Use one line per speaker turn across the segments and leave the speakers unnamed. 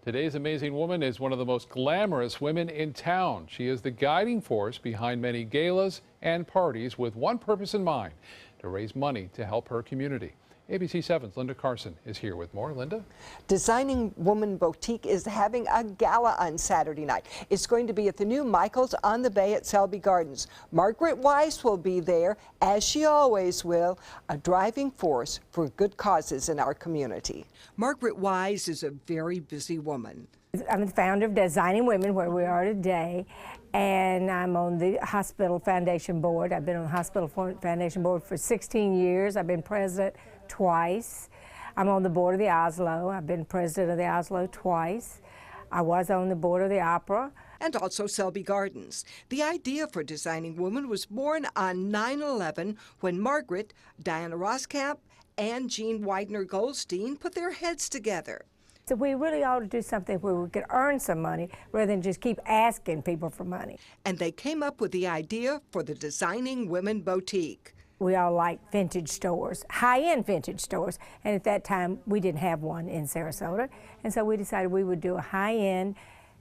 Today's amazing woman is one of the most glamorous women in town. She is the guiding force behind many galas and parties with one purpose in mind: to raise money to help her community. ABC 7's Linda Carson is here with more. Linda?
Designing Woman Boutique is having a gala on Saturday night. It's going to be at the new Michael's on the Bay at Selby Gardens. Margaret Weiss will be there, as she always will, a driving force for good causes in our community. Margaret Weiss is a very busy woman.
I'm the founder of Designing Women, where we are today, and I'm on the Hospital Foundation Board. I've been on the Hospital Foundation Board for 16 years. I've been president twice. I'm on the board of the Oslo. I've been president of the Oslo twice. I was on the board of the Opera.
And also Selby Gardens. The idea for Designing Women was born on 9/11 when Margaret, Diana Roskamp, and Jean Widener-Goldstein put their heads together.
So we really ought to do something where we could earn some money rather than just keep asking people for money.
And they came up with the idea for the Designing Women Boutique.
We all like vintage stores, high-end vintage stores, and at that time we didn't have one in Sarasota, and so we decided we would do a high-end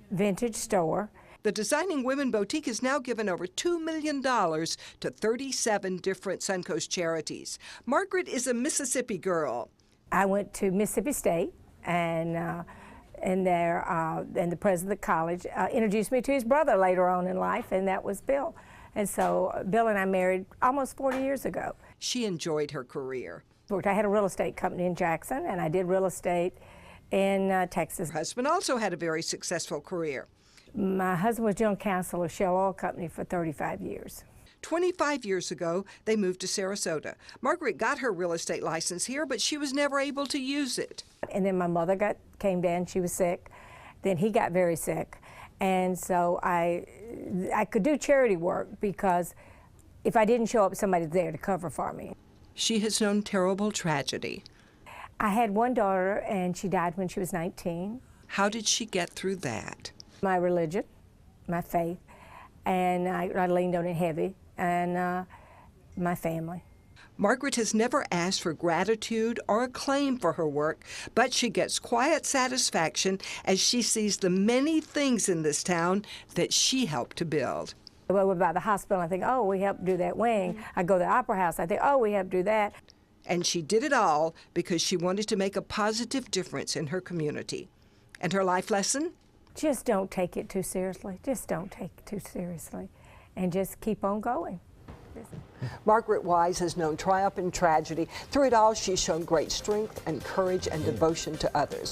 vintage store.
The Designing Women Boutique has now given over $2 million to 37 different Suncoast charities. Margaret is a Mississippi girl.
I went to Mississippi State, and the president of the college introduced me to his brother later on in life, and that was Bill. And so Bill and I married almost 40 years ago.
She enjoyed her career.
I had a real estate company in Jackson, and I did real estate in Texas.
Her husband also had a very successful career.
My husband was general counsel of Shell Oil Company for 35 years.
25 years ago, they moved to Sarasota. Margaret got her real estate license here, but she was never able to use it.
And then my mother came down, she was sick. Then he got very sick. And so I could do charity work because if I didn't show up, somebody's there to cover for me.
She has known terrible tragedy.
I had one daughter, and she died when she was 19.
How did she get through that?
My religion, my faith, and I leaned on it heavy, and my family.
Margaret has never asked for gratitude or acclaim for her work, but she gets quiet satisfaction as she sees the many things in this town that she helped to build.
Well, about the hospital, I think, oh, we helped do that wing. I go to the Opera House, I think, oh, we helped do that.
And she did it all because she wanted to make a positive difference in her community. And her life lesson?
Just don't take it too seriously. Just don't take it too seriously. And just keep on going.
Margaret Weiss has known triumph and tragedy. Through it all, she's shown great strength and courage and devotion to others.